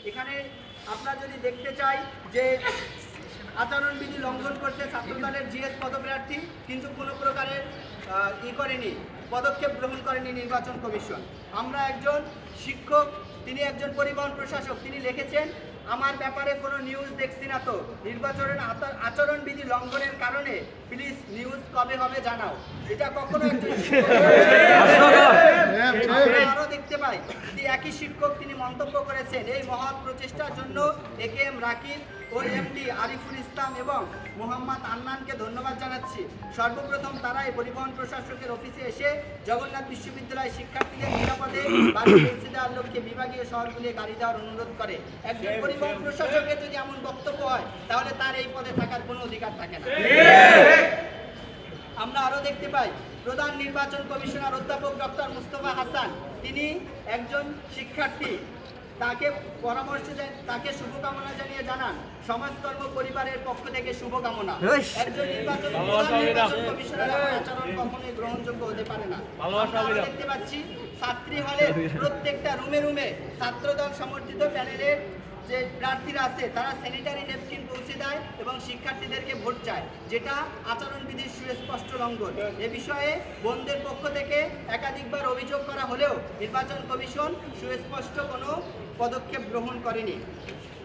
এখানে আমরা যদি দেখতে চাই যে আচরণবিধি লঙ্ঘন করছে ছাত্রদলের জিএস পদপ্রার্থী, কিন্তু কোনো প্রকারের করেনি, পদক্ষেপ গ্রহণ করেনি নির্বাচন কমিশন। আমরা একজন শিক্ষক, তিনি একজন পরিবহন প্রশাসক, তিনি লিখেছেন আমার ব্যাপারে কোনো নিউজ দেখছি না তো, নির্বাচনের আচরণবিধি লঙ্ঘনের কারণে প্লিজ নিউজ কবে হবে জানাও। এটা কখনো আরো দেখতে পাই যে একই শিক্ষক তিনি মন্তব্য করেছেন এই মহৎ প্রচেষ্টার জন্য AKM রাকিব ও MD আরিফুল ইসলাম এবং মোহাম্মদ আন্নানকে ধন্যবাদ জানাচ্ছি। সর্বপ্রথম তারা এই পরিবহন প্রশাসকের অফিসে এসে জগন্নাথ বিশ্ববিদ্যালয়ের শিক্ষার্থীদের নিরাপদে বাড়ি পৌঁছে দেওয়ার লক্ষ্যে বিভাগীয় শহরগুলি গাড়ি দেওয়ার অনুরোধ করে। একজন পরিবহন প্রশাসকের যদি এমন বক্তব্য হয় তাহলে তার এই পদে থাকার কোনো অধিকার থাকে না। আমরা আরো দেখতে পাই প্রধান নির্বাচন কমিশনার অধ্যাপক ডক্টর মুস্তফা হাসান, তিনি একজন শিক্ষার্থী, তাকে পরামর্শ দেন, তাকে শুভকামনা জানিয়ে জানান সমাজকর্ম পরিবারের পক্ষ থেকে শুভকামনা। একজন নির্বাচন কমিশনারের আচরণ কখনোই গ্রহণযোগ্য হতে পারে না। আমরা দেখতে পাচ্ছি ছাত্রী হলে প্রত্যেকটা রুমে রুমে ছাত্রদল সমর্থিত প্যানেলের যে প্রার্থীরা আছে তারা স্যানিটারি ন্যাপকিন পৌঁছে দেয় এবং শিক্ষার্থীদেরকে ভোট চায়, যেটা আচরণবিধির সুস্পষ্ট লঙ্ঘন। এ বিষয়ে বোনদের পক্ষ থেকে একাধিকবার অভিযোগ করা হলেও নির্বাচন কমিশন সুস্পষ্ট কোনো পদক্ষেপ গ্রহণ করেনি।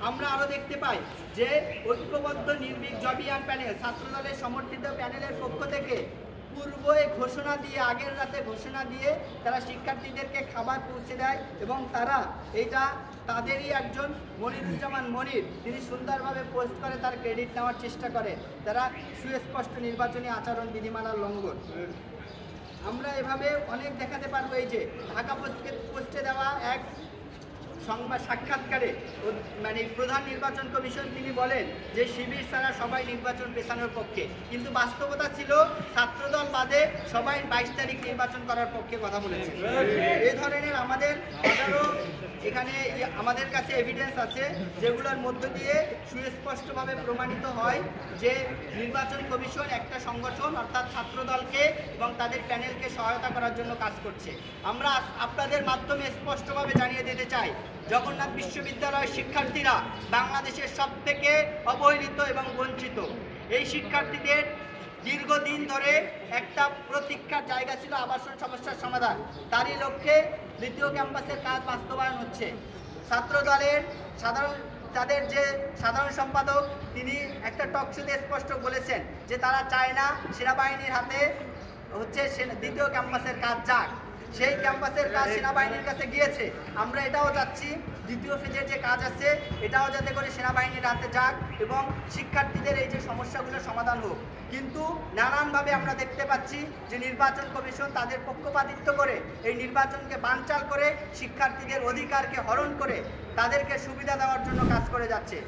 আমরা আরও দেখতে পাই যে ঐক্যবদ্ধ নির্ভীক জবিয়ান প্যানেল, ছাত্রদলের সমর্থিত প্যানেলের পক্ষ থেকে পূর্বে ঘোষণা দিয়ে, আগের রাতে ঘোষণা দিয়ে তারা শিক্ষার্থীদেরকে খাবার পৌঁছে দেয় এবং তারা এটা তাদেরই একজন মনিরুজ্জামান মনির, তিনি সুন্দরভাবে পোস্ট করে তার ক্রেডিট নেওয়ার চেষ্টা করে। তারা সুস্পষ্ট নির্বাচনী আচরণ বিধিমালার লঙ্ঘন। আমরা এভাবে অনেক দেখাতে পারবো। এই যে ঢাকা পোস্টে দেওয়া এক সংবাদ সাক্ষাৎকারে মানে প্রধান নির্বাচন কমিশন তিনি বলেন যে শিবির ছাড়া সবাই নির্বাচন পেছানোর পক্ষে, কিন্তু বাস্তবতা ছিল ছাত্রদল বাদে সবাই 22 তারিখ নির্বাচন করার পক্ষে কথা বলেছে। এই ধরনের আমাদের এখানে আমাদের কাছে এভিডেন্স আছে যেগুলোর মধ্য দিয়ে সুস্পষ্টভাবে প্রমাণিত হয় যে নির্বাচন কমিশন একটা সংগঠন অর্থাৎ ছাত্রদলকে এবং তাদের প্যানেলকে সহায়তা করার জন্য কাজ করছে। আমরা আপনাদের মাধ্যমে স্পষ্টভাবে জানিয়ে দিতে চাই জগন্নাথ বিশ্ববিদ্যালয়ের শিক্ষার্থীরা বাংলাদেশের সবথেকে অবহেলিত এবং বঞ্চিত। এই শিক্ষার্থীদের দীর্ঘদিন ধরে একটা প্রতীক্ষার জায়গা ছিল আবাসন সমস্যার সমাধান, তারই লক্ষ্যে দ্বিতীয় ক্যাম্পাসের কাজ বাস্তবায়ন হচ্ছে। ছাত্রদলের তাদের যে সাধারণ সম্পাদক তিনি একটা টকশোতে স্পষ্ট বলেছেন যে তারা চায় না সেনাবাহিনীর হাতে দ্বিতীয় ক্যাম্পাসের কাজ যাক। সেই ক্যাম্পাসের কাজ সেনাবাহিনীর কাছে গিয়েছে। আমরা এটাও চাচ্ছি দ্বিতীয় ফেজের যে কাজ আছে এটাও যাতে করে সেনাবাহিনীর হাতে যাক এবং শিক্ষার্থীদের এই যে সমস্যাগুলোর সমাধান হোক। কিন্তু নানানভাবে আমরা দেখতে পাচ্ছি যে নির্বাচন কমিশন তাদের পক্ষপাতিত্ব করে এই নির্বাচনকে বানচাল করে শিক্ষার্থীদের অধিকারকে হরণ করে তাদেরকে সুবিধা দেওয়ার জন্য কাজ করে যাচ্ছে।